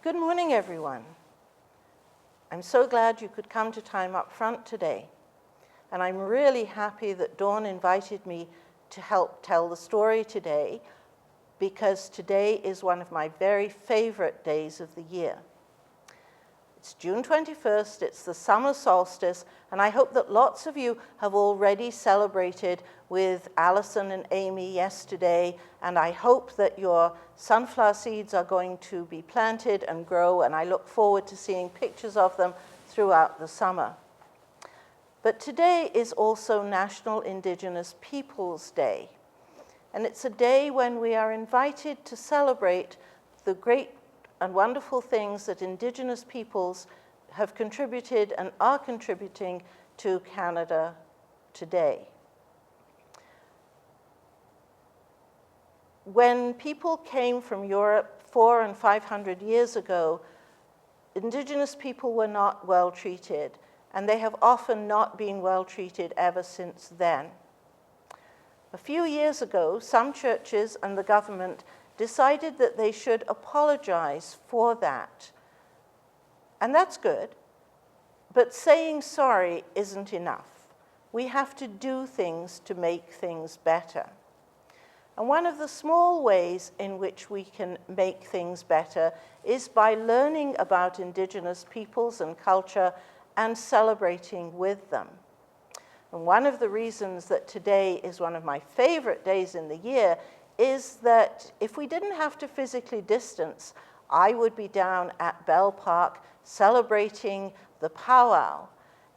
Good morning, everyone. I'm so glad you could come to Time Up Front today. And I'm really happy that Dawn invited me to help tell the story today, because today is one of my very favorite days of the year. It's June 21st, it's the summer solstice, and I hope that lots of you have already celebrated with Allison and Amy yesterday, and I hope that your sunflower seeds are going to be planted and grow, and I look forward to seeing pictures of them throughout the summer. But today is also National Indigenous Peoples Day, and it's a day when we are invited to celebrate the great and wonderful things that Indigenous peoples have contributed and are contributing to Canada today. When people came from Europe 400 and 500 years ago, Indigenous people were not well treated, and they have often not been well treated ever since then. A few years ago, some churches and the government decided that they should apologize for that. And that's good, but saying sorry isn't enough. We have to do things to make things better. And one of the small ways in which we can make things better is by learning about Indigenous peoples and culture and celebrating with them. And one of the reasons that today is one of my favorite days in the year is that if we didn't have to physically distance, I would be down at Bell Park celebrating the powwow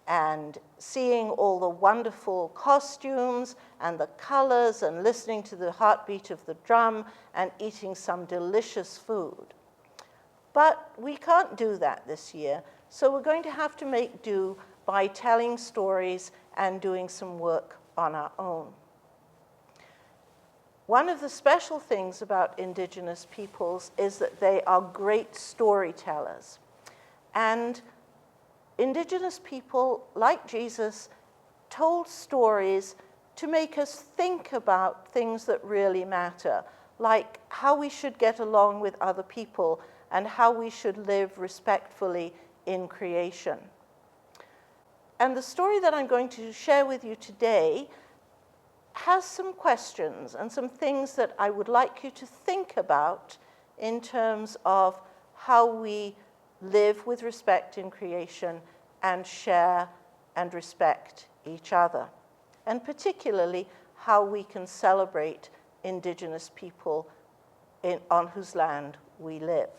and seeing all the wonderful costumes and the colors and listening to the heartbeat of the drum and eating some delicious food. But we can't do that this year, so we're going to have to make do by telling stories and doing some work on our own. One of the special things about Indigenous peoples is that they are great storytellers. And Indigenous people, like Jesus, told stories to make us think about things that really matter, like how we should get along with other people and how we should live respectfully in creation. And the story that I'm going to share with you today has some questions and some things that I would like you to think about in terms of how we live with respect in creation and share and respect each other, and particularly how we can celebrate Indigenous people on whose land we live.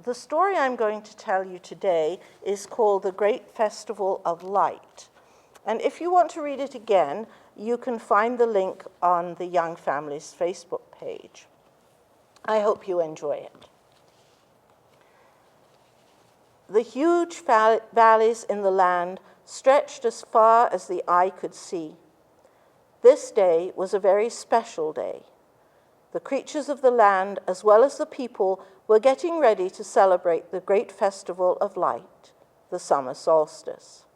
The story I'm going to tell you today is called The Great Festival of Light. And if you want to read it again, you can find the link on the Young Families Facebook page. I hope you enjoy it. The huge valleys in the land stretched as far as the eye could see. This day was a very special day. The creatures of the land, as well as the people, were getting ready to celebrate the great festival of light, the summer solstice.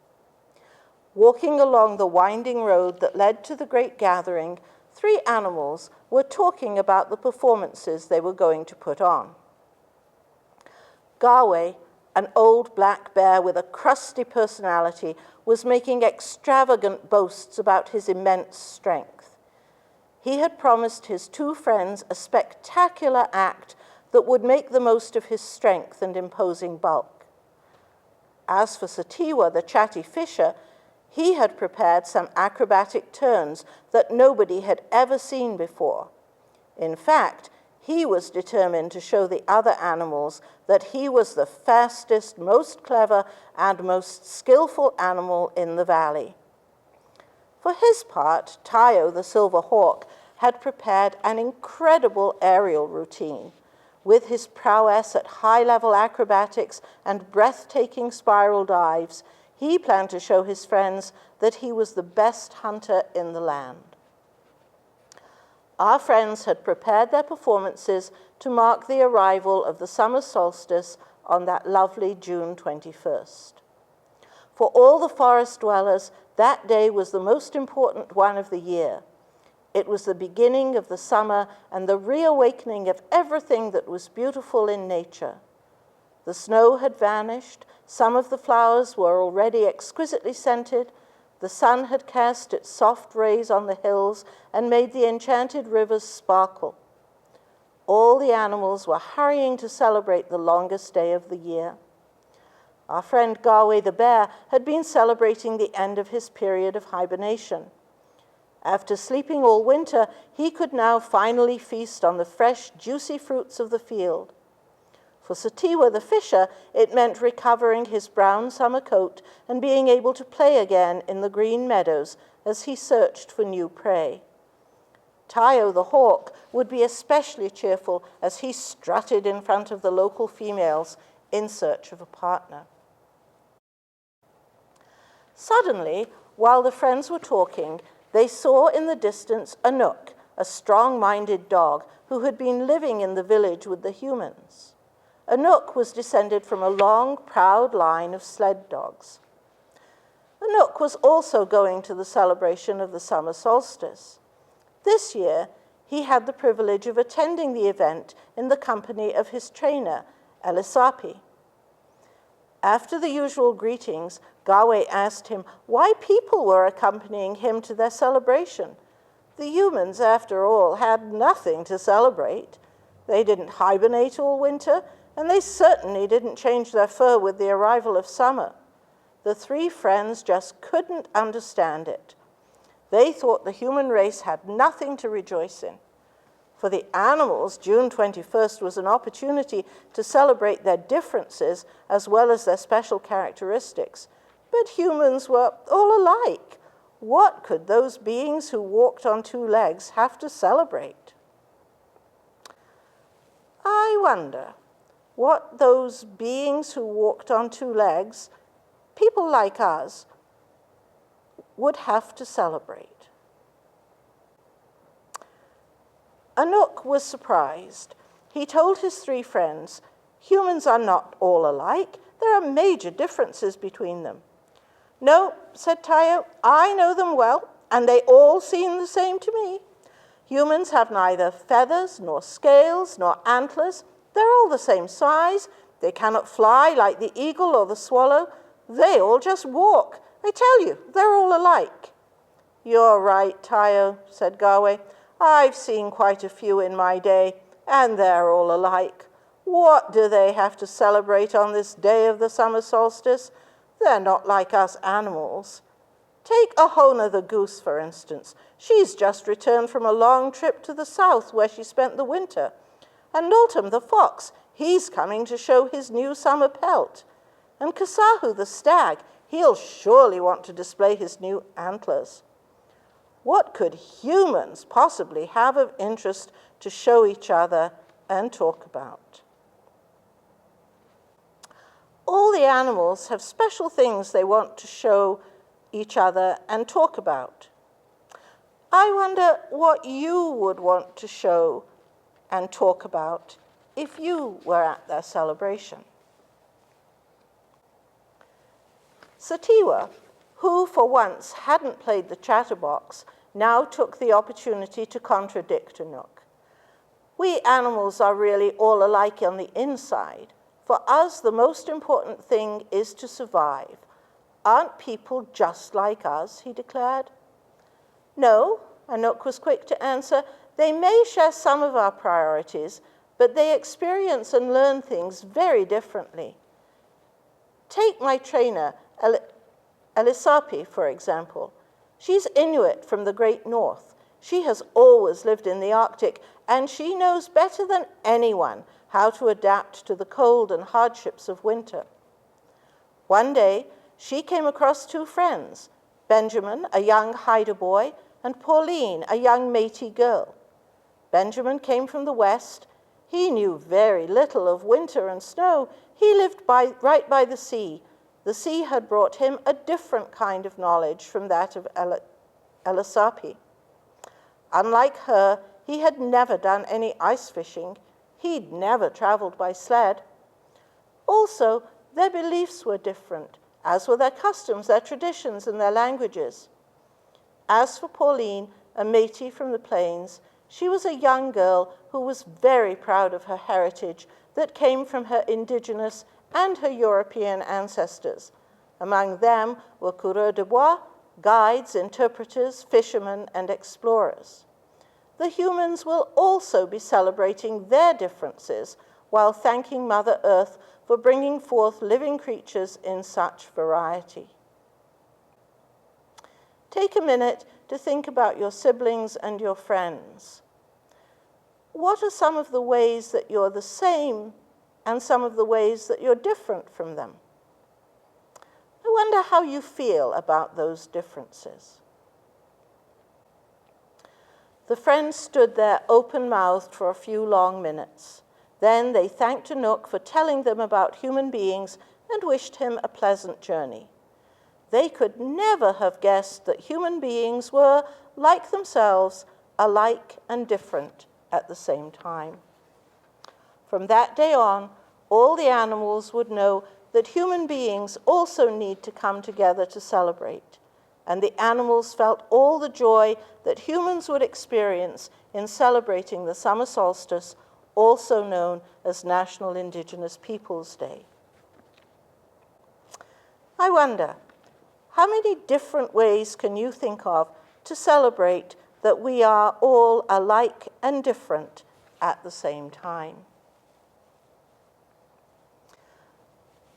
Walking along the winding road that led to the great gathering, 3 animals were talking about the performances they were going to put on. Garway, an old black bear with a crusty personality, was making extravagant boasts about his immense strength. He had promised his 2 friends a spectacular act that would make the most of his strength and imposing bulk. As for Satiwa, the chatty fisher, he had prepared some acrobatic turns that nobody had ever seen before. In fact, he was determined to show the other animals that he was the fastest, most clever, and most skillful animal in the valley. For his part, Tayo, the silver hawk, had prepared an incredible aerial routine. With his prowess at high-level acrobatics and breathtaking spiral dives, he planned to show his friends that he was the best hunter in the land. Our friends had prepared their performances to mark the arrival of the summer solstice on that lovely June 21st. For all the forest dwellers, that day was the most important one of the year. It was the beginning of the summer and the reawakening of everything that was beautiful in nature. The snow had vanished, some of the flowers were already exquisitely scented, the sun had cast its soft rays on the hills and made the enchanted rivers sparkle. All the animals were hurrying to celebrate the longest day of the year. Our friend Gawe the bear had been celebrating the end of his period of hibernation. After sleeping all winter, he could now finally feast on the fresh, juicy fruits of the field. For Satiwa the fisher, it meant recovering his brown summer coat and being able to play again in the green meadows as he searched for new prey. Tayo the hawk would be especially cheerful as he strutted in front of the local females in search of a partner. Suddenly, while the friends were talking, they saw in the distance Anouk, a strong-minded dog who had been living in the village with the humans. Anouk was descended from a long, proud line of sled dogs. Anouk was also going to the celebration of the summer solstice. This year, he had the privilege of attending the event in the company of his trainer, Elisapi. After the usual greetings, Gawe asked him why people were accompanying him to their celebration. The humans, after all, had nothing to celebrate. They didn't hibernate all winter, and they certainly didn't change their fur with the arrival of summer. The three friends just couldn't understand it. They thought the human race had nothing to rejoice in. For the animals, June 21st was an opportunity to celebrate their differences as well as their special characteristics. But humans were all alike. What could those beings who walked on two legs have to celebrate? I wonder what those beings who walked on two legs, people like us, would have to celebrate. Anouk was surprised. He told his three friends, humans are not all alike. There are major differences between them. No, said Tayo, I know them well, and they all seem the same to me. Humans have neither feathers, nor scales, nor antlers. They're all the same size. They cannot fly like the eagle or the swallow. They all just walk. I tell you, they're all alike. You're right, Tayo, said Gawe. I've seen quite a few in my day, and they're all alike. What do they have to celebrate on this day of the summer solstice? They're not like us animals. Take Ahona the goose, for instance. She's just returned from a long trip to the south where she spent the winter. And Noltam the fox, he's coming to show his new summer pelt. And Kasahu the stag, he'll surely want to display his new antlers. What could humans possibly have of interest to show each other and talk about? All the animals have special things they want to show each other and talk about. I wonder what you would want to show and talk about if you were at their celebration. Satiwa, who for once hadn't played the chatterbox, now took the opportunity to contradict Anouk. We animals are really all alike on the inside. For us, the most important thing is to survive. Aren't people just like us, he declared. No, Anouk was quick to answer, they may share some of our priorities, but they experience and learn things very differently. Take my trainer, Elisapi, for example. She's Inuit from the Great North. She has always lived in the Arctic, and she knows better than anyone how to adapt to the cold and hardships of winter. One day, she came across two friends, Benjamin, a young Haida boy, and Pauline, a young Métis girl. Benjamin came from the west. He knew very little of winter and snow. He lived right by the sea. The sea had brought him a different kind of knowledge from that of Elisapi. Unlike her, he had never done any ice fishing. He'd never traveled by sled. Also, their beliefs were different, as were their customs, their traditions, and their languages. As for Pauline, a Métis from the plains, she was a young girl who was very proud of her heritage that came from her Indigenous and her European ancestors. Among them were coureurs de bois, guides, interpreters, fishermen, and explorers. The humans will also be celebrating their differences while thanking Mother Earth for bringing forth living creatures in such variety. Take a minute to think about your siblings and your friends. What are some of the ways that you're the same and some of the ways that you're different from them? I wonder how you feel about those differences. The friends stood there open-mouthed for a few long minutes. Then they thanked Anouk for telling them about human beings and wished him a pleasant journey. They could never have guessed that human beings were, like themselves, alike and different at the same time. From that day on, all the animals would know that human beings also need to come together to celebrate, and the animals felt all the joy that humans would experience in celebrating the summer solstice, also known as National Indigenous Peoples Day. I wonder, how many different ways can you think of to celebrate that we are all alike and different at the same time?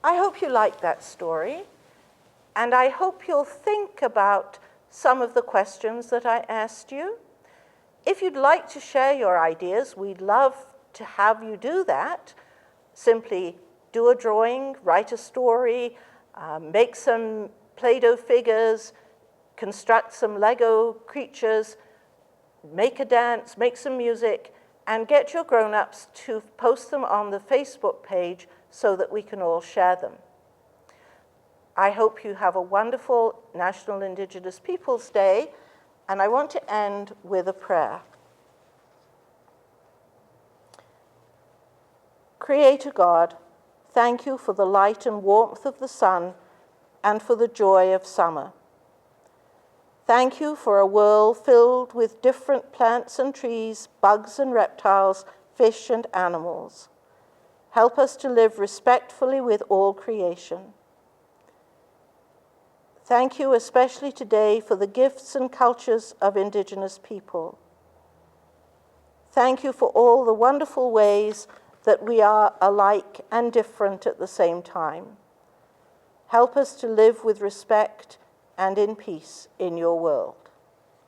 I hope you liked that story, and I hope you'll think about some of the questions that I asked you. If you'd like to share your ideas, we'd love to have you do that. Simply do a drawing, write a story, make some Play-Doh figures, construct some Lego creatures, make a dance, make some music, and get your grown-ups to post them on the Facebook page so that we can all share them. I hope you have a wonderful National Indigenous Peoples Day, and I want to end with a prayer. Creator God, thank you for the light and warmth of the sun and for the joy of summer. Thank you for a world filled with different plants and trees, bugs and reptiles, fish and animals. Help us to live respectfully with all creation. Thank you especially today for the gifts and cultures of Indigenous people. Thank you for all the wonderful ways that we are alike and different at the same time. Help us to live with respect and in peace in your world.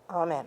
Amen.